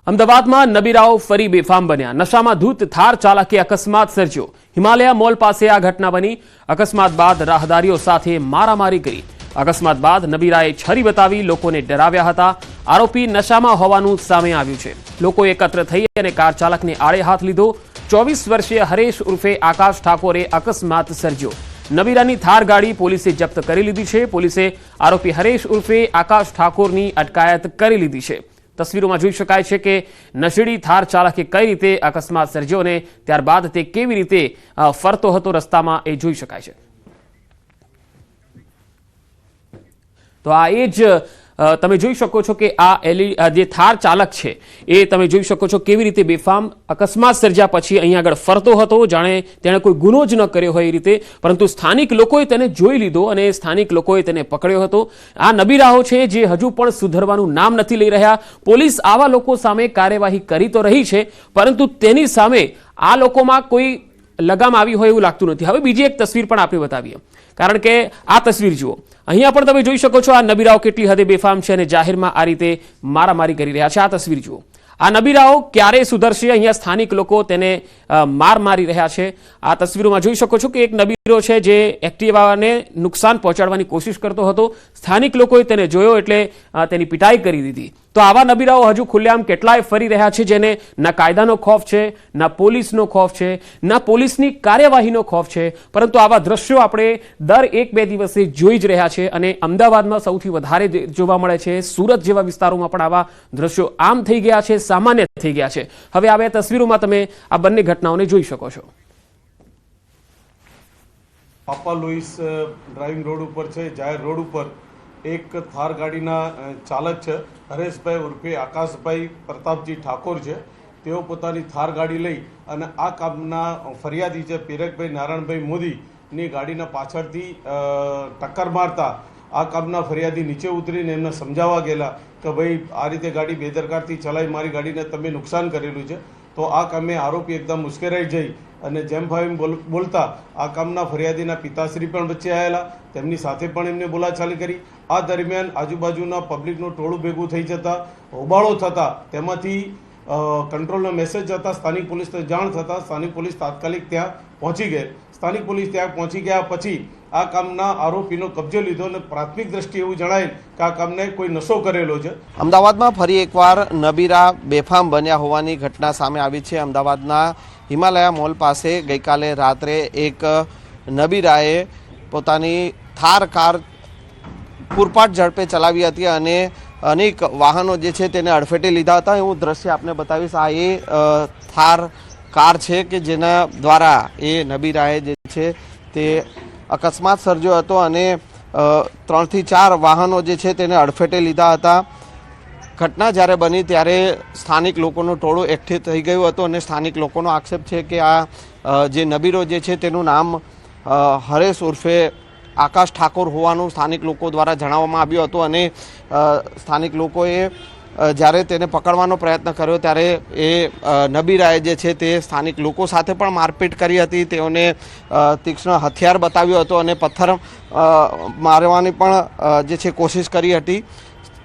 અમદાવાદમાં નબીરાઓ ફરી બેફામ બન્યા। નશામાં ધૂત થાર ચાલકે અકસ્માત સર્જ્યો। હિમાલયા મોલ પાસે આ ઘટના બની। અકસ્માત બાદ રાહદારીઓ સાથે મારામારી કરી। અકસ્માત બાદ નબીરાએ છરી બતાવી લોકોને ડરાવ્યા હતા। આરોપી નશામાં હોવાનું સામે આવ્યું છે। લોકો એકત્ર થઈ અને કાર ચાલકને આડે હાથ લીધો। 24 વર્ષીય હરેશ ઉર્ફે આકાશ ઠાકોરે અકસ્માત સર્જ્યો। નબીરાની થાર ગાડી પોલીસે જપ્ત કરી લીધી છે। પોલીસે આરોપી હરેશ ઉર્ફે આકાશ ઠાકોરની અટકાયત કરી લીધી છે। તસવીરોમાં જોઈ શકાય છે કે નશેડી થાર ચાલકે કઈ રીતે અકસ્માત સર્જ્યો અને ત્યારબાદ તે કેવી રીતે ફરતો હતો રસ્તામાં એ જોઈ શકાય છે। તો આ એ જ તમે જોઈ શકો છો કે આ જે થાર ચાલક છે એ તમે જોઈ શકો છો કેવી રીતે બેફામ અકસ્માત સર્જ્યા પછી અહીંયા આગળ ફરતો હતો, જાણે તેણે કોઈ ગુનો જ ન કર્યો હોય એ રીતે। પરંતુ સ્થાનિક લોકોએ તેને જોઈ લીધો અને સ્થાનિક લોકોએ તેને પકડ્યો હતો। આ નબીરાઓ છે જે હજુ પણ સુધરવાનું નામ નથી લઈ રહ્યા। પોલીસ આવા લોકો સામે કાર્યવાહી કરી તો રહી છે, પરંતુ તેની સામે આ લોકોમાં કોઈ લગામ આવી હોય એવું લાગતું નથી। હવે બીજી એક તસવીર પણ આપણે બતાવીએ, કારણ કે આ તસવીર જુઓ। અહીંયા પણ તમે જોઈ શકો છો આ નબીરાઓ કેટલી હદે બેફામ છે અને જાહેરમાં આ રીતે મારામારી કરી રહ્યા છે। આ તસવીર જુઓ। આ નબીરાઓ ક્યારે સુધરશે? અહીંયા સ્થાનિક લોકો તેને માર મારી રહ્યા છે। આ તસવીરોમાં જોઈ શકો છો કે એક નબીરો છે જે એક્ટિવાને નુકસાન પહોંચાડવાની કોશિશ કરતો હતો। સ્થાનિક લોકોએ તેને જોયો એટલે તેની પિટાઈ કરી દીધી। તો આવા નબીરાઓ હજુ ખુલ્લેઆમ કેટલાય ફરી રહ્યા છે, જેને ના કાયદાનો ખોફ છે, ના પોલીસનો ખોફ છે, ના પોલીસની કાર્યવાહીનો ખોફ છે। પરંતુ આવા દ્રશ્યો આપણે દર 1-2 દિવસે જોઈ જ રહ્યા છે અને અમદાવાદમાં સૌથી વધારે જોવા મળે છે। સુરત જેવા વિસ્તારોમાં પણ આવા દ્રશ્યો આમ થઈ ગયા છે, સામાન્ય થઈ ગયા છે। હવે આ બે તસવીરોમાં તમે આ બંને ઘટનાઓને જોઈ શકો છો। પાપા લુઈસ ડ્રાઇવિંગ રોડ ઉપર છે, જાહેર રોડ ઉપર એક થાર ગાડીના ચાલક છે હરેશભાઈ ઉર્ફે આકાશભાઈ પ્રતાપજી ઠાકોર છે। તેઓ પોતાની થાર ગાડી લઈ અને આ કામના ફરિયાદી છે પીરકભાઈ નારાયણભાઈ મોદીની ગાડીના પાછળથી ટક્કર મારતા આ કામના ફરિયાદી નીચે ઉતરીને એમને સમજાવવા ગયેલા કે ભાઈ આ રીતે ગાડી બેદરકારથી ચલાવી મારી ગાડીને તમે નુકસાન કરેલું છે। તો આ કામે આરોપી એકદમ ઉશ્કેરાઈ જઈ અને જેમ ફાઈમ બોલતા આ કામના ફરિયાદીના પિતાશ્રી પણ વચ્ચે આવેલા, તેમની સાથે પણ એમને બોલાચાલી કરી। આ દરમિયાન આજુબાજુના પબ્લિકનું ટોળું ભેગું થઈ જતા હોબાળો થતા તેમાંથી કંટ્રોલનો મેસેજ જતા સ્થાનિક પોલીસને જાણ થતાં સ્થાનિક પોલીસ તાત્કાલિક ત્યાં પહોંચી ગઈ। સ્થાનિક પોલીસ ત્યાં પહોંચી ગયા પછી આ કામના આરોપીનો કબજો લીધો અને પ્રાથમિક દ્રષ્ટિએ એવું જણાય કે આ કામને કોઈ નશો કરેલો છે। અમદાવાદમાં ફરી એકવાર નબીરા બેફામ બન્યા હોવાની ઘટના સામે આવી છે। અમદાવાદના હિમાલયા મોલ પાસે ગઈકાલે રાત્રે એક નબીરાએ પોતાની થાર કાર પૂરપાટ ઝડપે ચલાવી હતી અને અનેક વાહનો જે છે તેને અડફેટે લીધા હતા। એવું દ્રશ્ય આપને બતાવીશ। આ એ થાર કાર છે કે જેના દ્વારા એ નબીરાએ જે છે તે અકસ્માત સર્જ્યો હતો અને 3 થી 4 વાહનો જે છે તેને અડફેટે લીધા હતા। ઘટના જ્યારે બની ત્યારે સ્થાનિક લોકોનું ટોળું એકઠું થઈ ગયું હતું અને સ્થાનિક લોકોનો આક્ષેપ છે કે આ જે નબીરો જે છે તેનું નામ હરેશ ઉર્ફે આકાશ ઠાકોર હોવાનું સ્થાનિક લોકો દ્વારા જણાવવામાં આવ્યું હતું અને સ્થાનિક લોકોએ જ્યારે તેને પકડવાનો પ્રયત્ન કર્યો ત્યારે એ નબીરાએ જે છે તે સ્થાનિક લોકો સાથે પણ મારપીટ કરી હતી। તેઓને તીક્ષ્ણ હથિયાર બતાવ્યો હતો અને પથ્થર મારવાની પણ જે છે કોશિશ કરી હતી।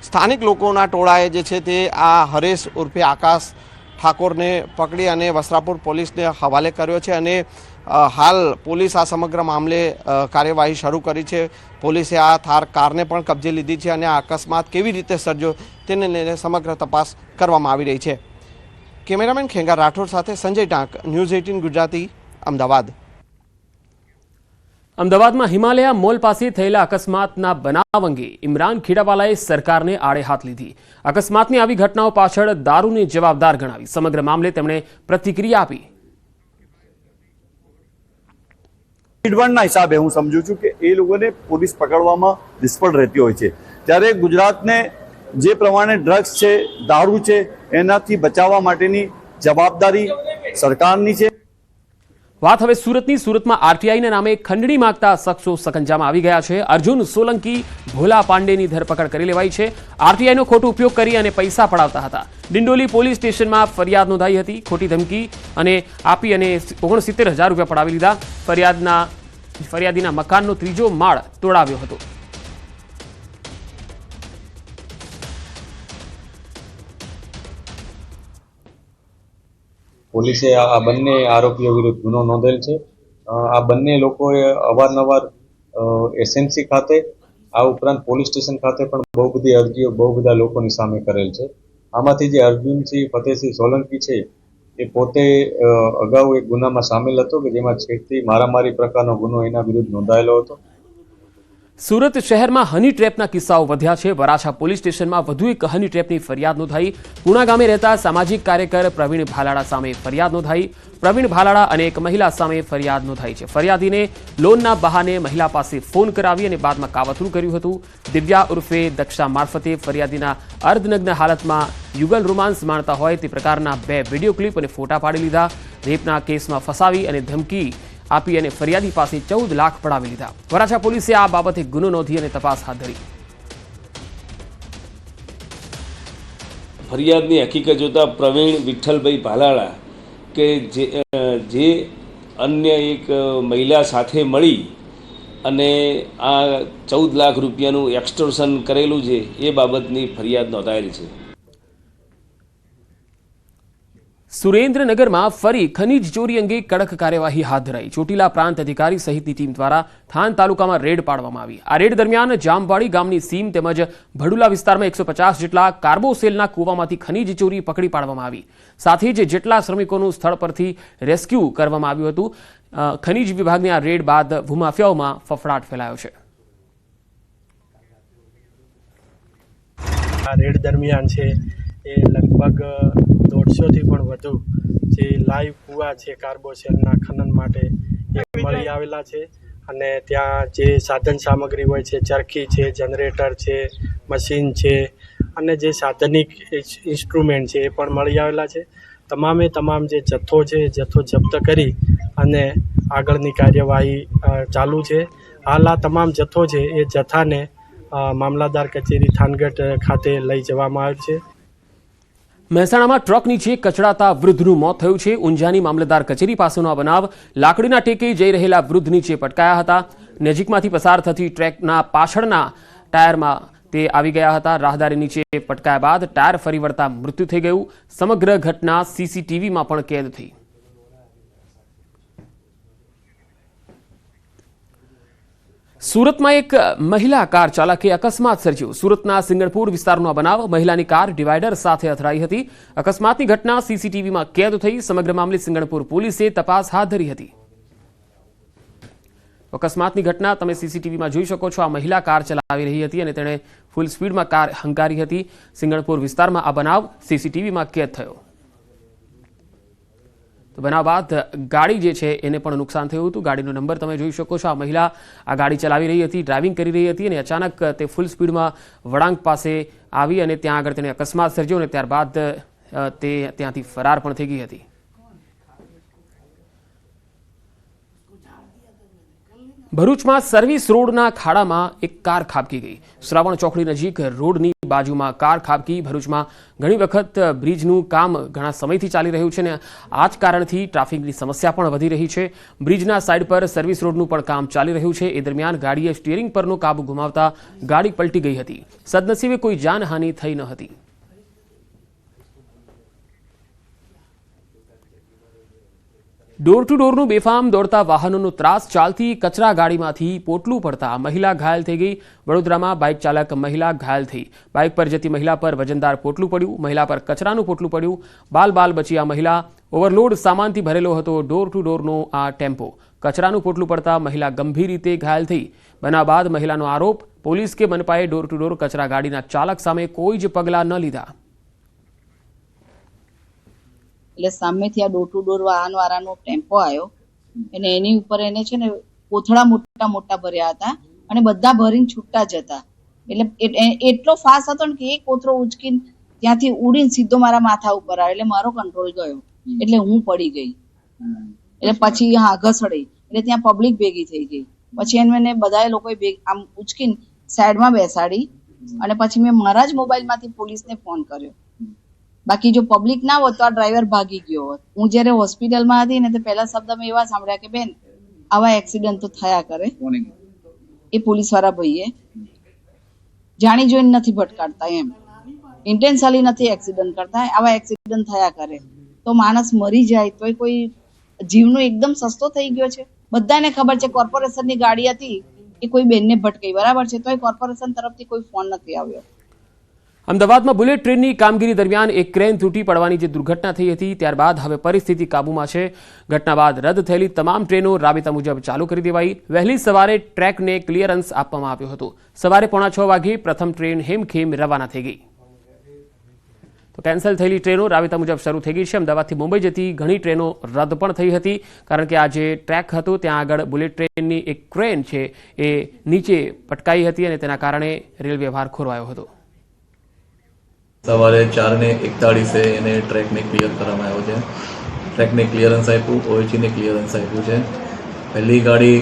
સ્થાનિક લોકોના ટોળાએ જે છે તે આ હરેશ ઉર્ફે આકાશ ઠાકોરને પકડી અને વસ્ત્રાપુર પોલીસને હવાલે કર્યો છે અને હાલ પોલીસ આ સમગ્ર મામલે કાર્યવાહી શરૂ કરી છે। પોલીસે આ થાર કારને પણ કબજે લીધી છે અને આ અકસ્માત કેવી રીતે સર્જ્યો તેને લઈને સમગ્ર તપાસ કરવામાં આવી રહી છે। કેમેરામેન ખેંગા રાઠોડ સાથે સંજય ટાંક, ન્યૂઝ 18 ગુજરાતી, અમદાવાદ। અમદાવાદમાં હિમાલયા મોલ પાસે થયેલા અકસ્માતના બનાવ અંગે ઇમરાન ખેડાવાલાએ સરકારને આડે હાથ લીધી। અકસ્માતની આવી ઘટનાઓ પાછળ દારૂને જવાબદાર ગણાવી સમગ્ર મામલે તેમણે પ્રતિક્રિયા આપી। ના હિસાબે હું સમજુ છું કે એ લોકોને પોલીસ પકડવામાં નિષ્ફળ રહેતી હોય છે, ત્યારે ગુજરાતને જે પ્રમાણે ડ્રગ્સ છે, દારૂ છે, એનાથી બચાવવા માટેની જવાબદારી સરકારની છે। વાત હવે સુરતની। સુરતમાં આરટીઆઈના નામે ખંડણી માંગતા શખ્સો સકંજામાં આવી ગયા છે। અર્જુન સોલંકી, ભોલા પાંડેની ધરપકડ કરી લેવાઈ છે। આરટીઆઈનો ખોટો ઉપયોગ કરી અને પૈસા પડાવતા હતા। ડિંડોલી પોલીસ સ્ટેશનમાં ફરિયાદ નોંધાઈ હતી। ખોટી ધમકી અને આપી અને 69,000 રૂપિયા પડાવી લીધા। ફરિયાદીના મકાનનો 3જો માળ તોડાવ્યો હતો। પોલીસે આ બંને આરોપીઓ વિરુદ્ધ ગુનો નોંધેલ છે. આ બંને લોકોએ અવારનવાર એસએમસી ખાતે આ ઉપરાંત પોલીસ સ્ટેશન ખાતે પણ બહુ બધી અરજીઓ બહુ બધા લોકોની સામે કરેલ છે. આમાંથી જે અર્જુનસિંહ ફતેહસિંહ સોલંકી છે એ પોતે અગાઉ એક ગુનામાં સામેલ હતો કે જેમાં છેડતી મારામારી પ્રકારનો ગુનો એના વિરુદ્ધ નોંધાયેલો હતો. સુરત શહેરમાં હની ટ્રેપના કિસ્સાઓ વધ્યા છે. વરાછા પોલીસ સ્ટેશનમાં વધુ એક હની ટ્રેપની ફરિયાદ નોંધાઈ. પૂણા ગામે રહેતા સામાજિક કાર્યકર પ્રવીણ ભાલાળા સામે ફરિયાદ નોંધાઈ. પ્રવીણ ભાલાળા અને એક મહિલા સામે ફરિયાદ નોંધાઈ છે. ફરિયાદીને લોનના બહાને મહિલા પાસે ફોન કરાવી અને બાદમાં કાવતરું કર્યું હતું. દિવ્યા ઉર્ફે દક્ષા મારફતે ફરિયાદીના અર્ધનગ્ન હાલતમાં યુગલ રોમાન્સ માણતા હોય તે પ્રકારના 2 વિડીયો ક્લિપ અને ફોટા પાડી લીધા. રેપના કેસમાં ફસાવી અને ધમકી આપી અને ફરિયાદી પાસે 14 લાખ પડાવી લીધા. વરાછા પોલીસે આ બાબતે ગુનો નોંધી અને તપાસ હાથ ધરી. ફરિયાદની હકીકત જોતા પ્રવીણ વિઠ્ઠલભાઈ ભાલાળા કે જે અન્ય એક મહિલા સાથે મળી અને આ 14 લાખ રૂપિયાનું એક્સટોર્શન કરેલું છે એ બાબતની ફરિયાદ નોંધાયેલી છે. સુરેન્દ્રનગરમાં ફરી ખનીજ ચોરી અંગે કડક કાર્યવાહી હાથ ધરાઈ. ચોટીલા પ્રાંત અધિકારી સહિતની ટીમ દ્વારા થાન તાલુકામાં રેડ પાડવામાં આવી. આ રેડ દરમિયાન જામવાડી ગામની સીમ તેમજ ભડુલા વિસ્તારમાં 150 જેટલા કાર્બોસેલના કૂવામાંથી ખનીજ ચોરી પકડી પાડવામાં આવી. સાથે જ જેટલા શ્રમિકોનું સ્થળ પરથી રેસ્ક્યુ કરવામાં આવ્યું હતું. ખનીજ વિભાગની આ રેડ બાદ ભૂમાફિયાઓમાં ફફડાટ ફેલાયો છે. આ રેડ દરમિયાન છે એ લગભગ 150થી પણ વધુ જે લાઈવ કૂવા છે કાર્બોસેલના ખનન માટે એ મળી આવેલા છે. અને ત્યાં જે સાધન સામગ્રી હોય છે, ચરખી છે, જનરેટર છે, મશીન છે અને જે સાધનિક ઇન્સ્ટ્રુમેન્ટ છે એ પણ મળી આવેલા છે. તમામે તમામ જે જથ્થો છે એ જથ્થો જપ્ત કરી અને આગળની કાર્યવાહી ચાલુ છે. હાલ આ તમામ જથ્થો છે એ જથ્થાને મામલાદાર કચેરી થાનગઢ ખાતે લઈ જવામાં આવ્યો છે. મહેસાણામાં ટ્રક નીચે કચડાતા વૃદ્ધનું મોત થયું છે. ઊંઝાની મામલતદાર કચેરી પાસેનો આ બનાવ. લાકડીના ટેકે જઈ રહેલા વૃદ્ધ નીચે પટકાયા હતા. નજીકમાંથી પસાર થતી ટ્રેકના પાછળના ટાયરમાં તે આવી ગયા હતા. રાહદારી નીચે પટકાયા બાદ ટાયર ફરી વળતા મૃત્યુ થઈ ગયું. સમગ્ર ઘટના સીસીટીવીમાં પણ કેદ થઈ. સુરતમાં એક મહિલા કાર ચાલકે અકસ્માત સર્જ્યો. સુરતના સિંગણપુર વિસ્તારનો બનાવ. મહિલાની કાર ડિવાઈડર સાથે અથડાઈ હતી. અકસ્માતની ઘટના સીસીટીવીમાં કેદ થઈ. સમગ્ર મામલે સિંગણપુર પોલીસે તપાસ હાથ ધરી હતી. અકસ્માતની ઘટના તમે સીસીટીવીમાં જોઈ શકો છો. આ મહિલા કાર ચલાવી રહી હતી અને તેણે ફૂલ સ્પીડમાં કાર હંકારી હતી. સિંગણપુર વિસ્તારમાં આ બનાવ સીસીટીવીમાં કેદ થયો. બનાવ બાદ ગાડી જે છે એને પણ નુકસાન થયું હતું. ગાડીનો નંબર તમે જોઈ શકો છો. આ મહિલા આ ગાડી ચલાવી રહી હતી, ડ્રાઇવિંગ કરી રહી હતી અને અચાનક તે ફૂલ સ્પીડમાં વળાંક પાસે આવી અને ત્યાં આગળ તેને અકસ્માત સર્જ્યો અને ત્યારબાદ તે ત્યાંથી ફરાર પણ થઈ ગઈ હતી. ભરૂચમાં સર્વિસ રોડના ખાડામાં એક કાર ખાબકી ગઈ. શ્રાવણ ચોકડી નજીક રોડની બાજુમાં કાર ખાબકી. ભરૂચમાં ઘણી વખત બ્રિજનું કામ ઘણા સમયથી ચાલી રહ્યું છે અને આ જ કારણથી ટ્રાફિકની સમસ્યા પણ વધી રહી છે. બ્રિજના સાઈડ પર સર્વિસ રોડનું પણ કામ ચાલી રહ્યું છે. એ દરમિયાન ગાડીએ સ્ટીયરિંગ પરનો કાબુ ગુમાવતા ગાડી પલટી ગઈ હતી. સદનસીબે કોઈ જાનહાનિ થઈ ન હતી. ડોર ટુ ડોરનું બેફામ દોડતા વાહનોનો ત્રાસ. ચાલતી કચરા ગાડીમાંથી પોટલું પડતા મહિલા ઘાયલ થઈ ગઈ. વડોદરામાં બાઇક ચાલક મહિલા ઘાયલ થઈ. બાઇક પર જતી મહિલા પર વજનદાર પોટલું પડ્યું. મહિલા પર કચરાનું પોટલું પડ્યું. બાલ બચી આ મહિલા. ઓવરલોડ સામાનથી ભરેલો હતો ડોર ટુ ડોરનો આ ટેમ્પો. કચરાનું પોટલું પડતા મહિલા ગંભીર રીતે ઘાયલ થઈ. બનાવ બાદ મહિલાનો આરોપ, પોલીસ કે મનપાએ ડોર ટુ ડોર કચરા ગાડીના ચાલક સામે કોઈ જ પગલાં ન લીધા. એટલે સામેથી આ ડોર ટુ ડોર વાહનવાળાનો ટેમ્પો આવ્યો અને એની ઉપર એને છે ને કોથળા મોટા મોટા ભર્યા હતા અને બધા ભરીને છૂટા જ હતા. એટલે એટલો ફાસ્ટ હતો ને કે એક કોથળો ઉચકીને ત્યાંથી ઉડીને સીધો મારા માથા ઉપર આવ્યો. એટલે મારો કંટ્રોલ ગયો એટલે હું પડી ગઈ. એટલે પછી ઘસડી એટલે ત્યાં પબ્લિક ભેગી થઈ ગઈ. પછી એને બધા લોકોએ આમ ઉચકીને સાઈડમાં બેસાડી અને પછી મેં મારા જ મોબાઈલમાંથી પોલીસને ફોન કર્યો. બાકી જો પબ્લિક ના હોત તો આ ડ્રાઈવર ભાગી ગયો હોત. હું જયારે હોસ્પિટલમાં હતી ને તો પહેલા શબ્દ મેં એવા સાંભળ્યા કે બેન આવા એક્સિડન્ટ તો થયા કરે. એ પોલીસ વાળા ભાઈએ જાણી જોઈને નથી ભટકાડતા, એમ ઇન્ટેન્શનલી નથી એક્સિડન્ટ કરતા, આવા એક્સિડન્ટ થયા કરે. તો માણસ મરી જાય તોય કોઈ જીવનો એકદમ સસ્તો થઈ ગયો છે. બધાને ખબર છે કોર્પોરેશનની ગાડી હતી એ કોઈ બેનને ભટકાઈ, બરાબર છે, તોય કોર્પોરેશન તરફથી કોઈ ફોન નથી આવ્યો. અમદાવાદમાં બુલેટ ટ્રેનની કામગીરી દરમિયાન એક ક્રેન તૂટી પડવાની જે દુર્ઘટના થઈ હતી ત્યારબાદ હવે પરિસ્થિતિ કાબૂમાં છે. ઘટના બાદ રદ થયેલી તમામ ટ્રેનો રાબેતા મુજબ ચાલુ કરી દેવાઈ. વહેલી સવારે ટ્રેકને ક્લિયરન્સ આપવામાં આવ્યું હતું. સવારે 5:45 વાગે પ્રથમ ટ્રેન હેમખેમ રવાના થઈ ગઈ. તો કેન્સલ થયેલી ટ્રેનો રાબેતા મુજબ શરૂ થઈ ગઈ છે. અમદાવાદથી મુંબઈ જતી ઘણી ટ્રેનો રદ પણ થઈ હતી કારણ કે આ જે ટ્રેક હતો ત્યાં આગળ બુલેટ ટ્રેનની એક ક્રેન છે એ નીચે પટકાઈ હતી અને તેના કારણે રેલ વ્યવહાર ખોરવાયો હતો. સવારે 4:41 એને ટ્રેકને ક્લિયર કરવામાં આવ્યો છે. ટ્રેકને ક્લિયરન્સ આપ્યું, ઓએચને ક્લિયરન્સ આપ્યું છે. પહેલી ગાડી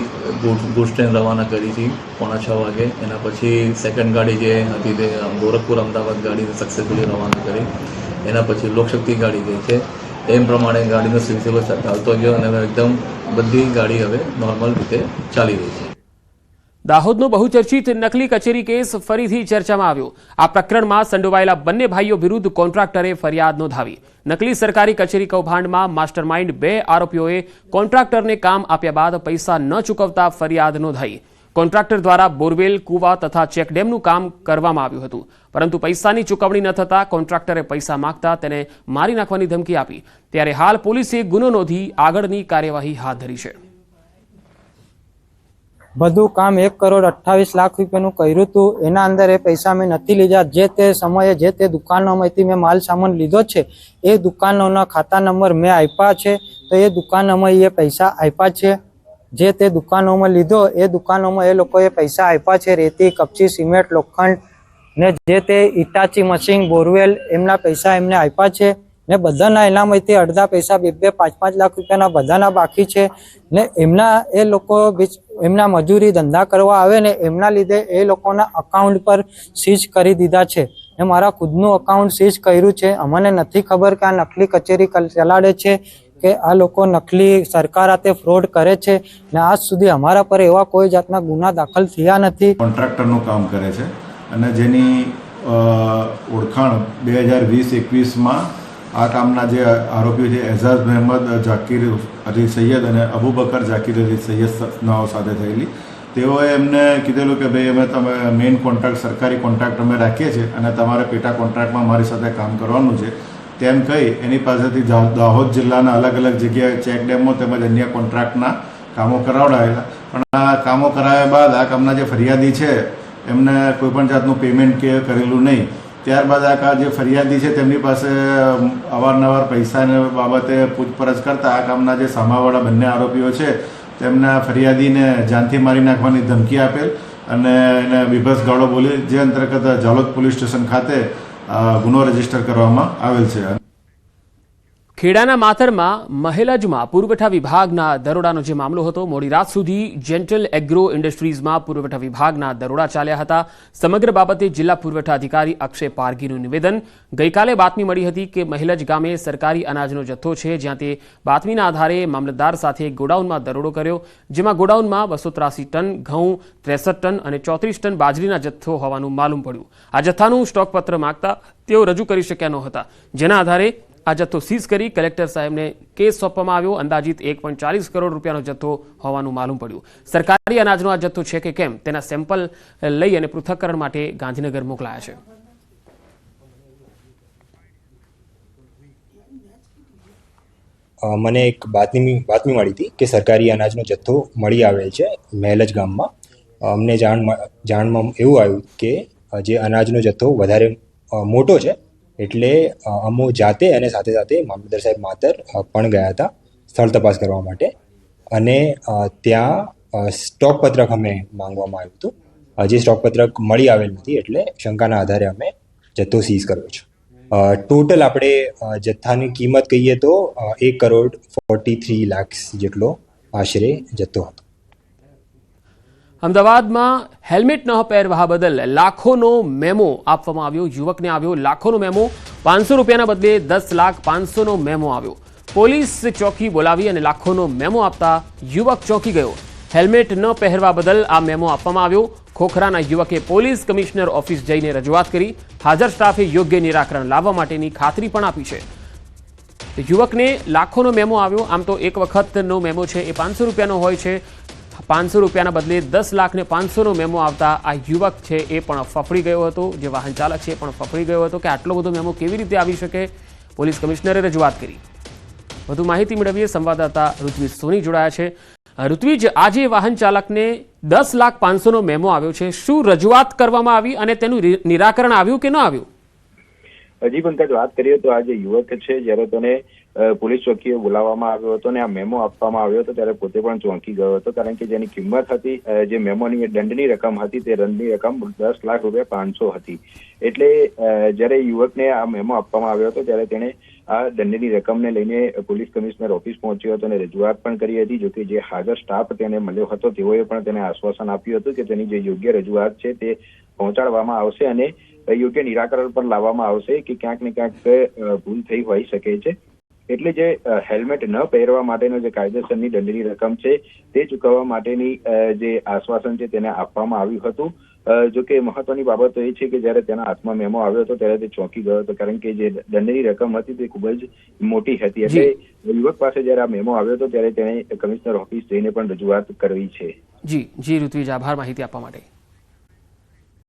ગુડ્સ ટ્રેન રવાના કરી હતી 5:45 વાગે. એના પછી સેકન્ડ ગાડી જે હતી તે ગોરખપુર અમદાવાદ ગાડી સક્સેસફુલી રવાના કરી. એના પછી લોકશક્તિ ગાડી ગઈ છે. એમ પ્રમાણે ગાડીનો સિલસિલો ચાલતો ગયો અને હવે એકદમ બધી ગાડી હવે નોર્મલ રીતે ચાલી રહી છે. દાહોદનો બહુચર્ચિત નકલી કચેરી કેસ ફરીથી ચર્ચામાં આવ્યો. આ પ્રકરણમાં સંડોવાયેલા બંને ભાઈઓ વિરુદ્ધ કોન્ટ્રાક્ટરે ફરિયાદ નોંધાવી. નકલી સરકારી કચેરી કૌભાંડમાં માસ્ટરમાઇન્ડ 2 આરોપીઓએ કોન્ટ્રાક્ટરને કામ આપ્યા બાદ પૈસા ન ચૂકવતા ફરિયાદ નોંધાઈ. કોન્ટ્રાક્ટર દ્વારા બોરવેલ, કૂવા તથા ચેકડેમનું કામ કરવામાં આવ્યું હતું, પરંતુ પૈસાની ચૂકવણી ન થતા કોન્ટ્રાક્ટરે પૈસા માંગતા તેને મારી નાખવાની ધમકી આપી. ત્યારે હાલ પોલીસે ગુનો નોંધી આગળની કાર્યવાહી હાથ ધરી છે. બધું કામ 1,28,00,000 રૂપિયાનું કર્યું હતું. એના અંદર એ પૈસા મેં નથી લીધા. જે તે સમયે જે તે દુકાનોમાંથી મેં માલ સામાન લીધો છે એ દુકાનોના ખાતા નંબર મેં આપ્યા છે, તો એ દુકાનોમાં એ પૈસા આપ્યા છે. જે તે દુકાનોમાં લીધો એ દુકાનોમાં એ લોકોએ પૈસા આપ્યા છે. રેતી, કપચી, સિમેન્ટ, લોખંડ ને જે તે ઇટાચી મશીન, બોરવેલ એમના પૈસા એમને આપ્યા છે. ને બધાના એનામાંથી અડધા પૈસા 2-2, 5-5 લાખ રૂપિયાના બધાના બાકી છે. ને એમના એ લોકો એમના મજૂરી ધંધા કરવા આવે ને એમના લીધે એ લોકોના અકાઉન્ટ પર સીઝ કરી દીધા છે. ને મારા ખુદનું અકાઉન્ટ સીઝ કર્યું છે. અમને નથી ખબર કે આ નકલી કચેરી ચલાડે છે કે આ લોકો નકલી સરકાર હાથે ફ્રોડ કરે છે. ને આજ સુધી અમારા પર એવા કોઈ જાતના ગુના દાખલ થયા નથી. કોન્ટ્રાક્ટરનું કામ કરે છે અને જેની ઓળખાણ 2020-21માં આ કામના જે આરોપીઓ છે એઝાઝ મહેમદ જાકીર અલી સૈયદ અને અબુબકર જાકીર અલી સૈયદ નાઓ સાથે થયેલી. તેઓએ એમને કીધેલું કે ભાઈ અમે તમે મેઇન કોન્ટ્રાક્ટ સરકારી કોન્ટ્રાક્ટ અમે રાખીએ છીએ અને તમારે પેટા કોન્ટ્રાક્ટમાં મારી સાથે કામ કરવાનું છે તેમ કહી એની પાસેથી દાહોદ જિલ્લાના અલગ અલગ જગ્યાએ ચેક ડેમો તેમજ અન્ય કોન્ટ્રાક્ટના કામો કરાવડાવેલા. પણ આ કામો કરાવ્યા બાદ આ કામના જે ફરિયાદી છે એમને કોઈપણ જાતનું પેમેન્ટ કે કરેલું નહીં. ત્યારબાદ આ જે ફરિયાદી છે તેમની પાસે અવારનવાર પૈસાને બાબતે પૂછપરછ કરતા આ કામના જે સામાવાળા બંને આરોપીઓ છે તેમના ફરિયાદીને જાનથી મારી નાખવાની ધમકી આપેલ અને એને બીભત્સ ગાળો બોલી, જે અંતર્ગત ઝાલોદ પોલીસ સ્ટેશન ખાતે ગુનો રજીસ્ટર કરવામાં આવેલ છે. ખેડાના માતરમાં મહેલજમાં પુરવઠા વિભાગના દરોડાનો જે મામલો હતો, મોડી રાત સુધી જેન્ટલ એગ્રો ઇન્ડસ્ટ્રીઝમાં પુરવઠા વિભાગના દરોડા ચાલ્યા હતા. સમગ્ર બાબતે જિલ્લા પુરવઠા અધિકારી અક્ષય પારગીનું નિવેદન. ગઈકાલે બાતમી મળી હતી કે મહેલજ ગામે સરકારી અનાજનો જથ્થો છે, જ્યાં તે બાતમીના આધારે મામલતદાર સાથે ગોડાઉનમાં દરોડો કર્યો, જેમાં ગોડાઉનમાં 283 ટન ઘઉં, 63 ટન અને 34 ટન બાજરીના જથ્થો હોવાનું માલુમ પડ્યું. આ જથ્થાનું સ્ટોકપત્ર માંગતા તેઓ રજૂ કરી શક્યા નહોતા, જેના આધારે આ જથ્થો સીઝ કરી કલેક્ટર સાહેબને કેસ સોંપવામાં આવ્યો. અંદાજિત 1.40 કરોડ રૂપિયાનો જથ્થો હોવાનું માલુમ પડ્યું. સરકારી અનાજનો આ જથ્થો છે કે કેમ તેના સેમ્પલ લઈ અને પૃથ્થકરણ માટે ગાંધીનગર મોકલાયા છે. મને એક બાતમી મળી હતી કે સરકારી અનાજનો જથ્થો મળી આવેલ છે મહેલજ ગામમાં. અમને જાણમાં એવું આવ્યું કે જે અનાજનો જથ્થો વધારે મોટો છે, એટલે અમો જાતે અને સાથે સાથે મામલતદાર સાહેબ માતર પણ ગયા હતા સ્થળ તપાસ કરવા માટે. અને ત્યાં સ્ટોક પત્રક અમે માંગવામાં આવ્યું હતું. જે સ્ટોક પત્રક મળી આવેલ નથી, એટલે શંકાના આધારે અમે જથ્થો સીઝ કર્યો છે. ટોટલ આપણે જથ્થાની કિંમત કહીએ તો 1,43 લાખ જેટલો આશરે જથ્થો હતો. અમદાવાદમાં હેલ્મેટ ન પહેરવા બદલ લાખોનો મેમો આપવામાં આવ્યો. યુવકને આવ્યો લાખોનો મેમો. 500 રૂપિયાના બદલે 10,500,000નો મેમો આવ્યો. પોલીસ ચોકી બોલાવી અને લાખોનો મેમો આપતા યુવક ચોંકી ગયો. હેલ્મેટ ન પહેરવા બદલ આ મેમો આપવામાં આવ્યો. ખોખરાના યુવકે પોલીસ કમિશનર ઓફિસ જઈને રજૂઆત કરી. હાજર સ્ટાફે યોગ્ય નિરાકરણ લાવવા માટેની ખાતરી પણ આપી છે. યુવકને લાખોનો મેમો આવ્યો. આમ તો એક વખતનો મેમો છે એ 500 રૂપિયાનો હોય છે. 500 રૂપિયાના બદલે 10 લાખ ને 500નો મેમો આવતા આ યુવક છે એ પણ ફફડી ગયો હતો. જે વાહન ચાલક છે એ પણ ફફડી ગયો હતો કે આટલો બધો મેમો કેવી રીતે આવી શકે. પોલીસ કમિશનરે રજૂઆત કરી. વધુ માહિતી મેળવીએ. સંવાદદાતા ઋત્વિજ સોની જોડાયા છે. ઋત્વિજ, આજે વાહન ચાલકને 10,500,000નો મેમો આવ્યો છે. શું રજૂઆત કરવામાં આવી અને તેનું નિરાકરણ આવ્યું કે ન આવ્યું? હજી પંકજ, વાત કરીએ તો આ જે યુવક છે, જ્યારે તેને પોલીસ ચોકીએ બોલાવવામાં આવ્યો હતો અને આ મેમો આપવામાં આવ્યો હતો ત્યારે પોતે પણ ચોંકી ગયો હતો, કારણ કે જેની કિંમત હતી, જે મેમોની દંડની રકમ હતી, તે દંડની રકમ 10,500,000 હતી. એટલે જ્યારે યુવકને આ મેમો આપવામાં આવ્યો હતો ત્યારે તેણે આ દંડની રકમને લઈને પોલીસ કમિશનર ઓફિસ પહોંચ્યો હતો અને રજૂઆત પણ કરી હતી. જોકે જે હાજર સ્ટાફ તેને મળ્યો હતો તેઓએ પણ તેને આશ્વાસન આપ્યું હતું કે તેની જે યોગ્ય રજૂઆત છે તે પહોંચાડવામાં આવશે અને યોગ્ય નિરાકરણ પર લાવવામાં આવશે કે ક્યાંક ને ક્યાંક ભૂલ થઈ હોઈ શકે છે. એટલે જે હેલ્મેટ ન પહેરવા માટેનો જે કાયદેસરની દંડની રકમ છે તે ચૂકવવા માટેની જે આશ્વાસન છે તેને આપવામાં આવ્યું હતું. જોકે મહત્વની બાબત તો એ છે કે જ્યારે તેના હાથમાં મેમો આવ્યો હતો ત્યારે તે ચોંકી ગયો હતો, કારણ કે જે દંડની રકમ હતી તે ખૂબ જ મોટી હતી. એટલે યુવક પાસે જ્યારે આ મેમો આવ્યો હતો ત્યારે તેણે કમિશનર ઓફિસ જઈને પણ રજૂઆત કરવી છે. જી ઋત્વિજ, આભાર માહિતી આપવા માટે.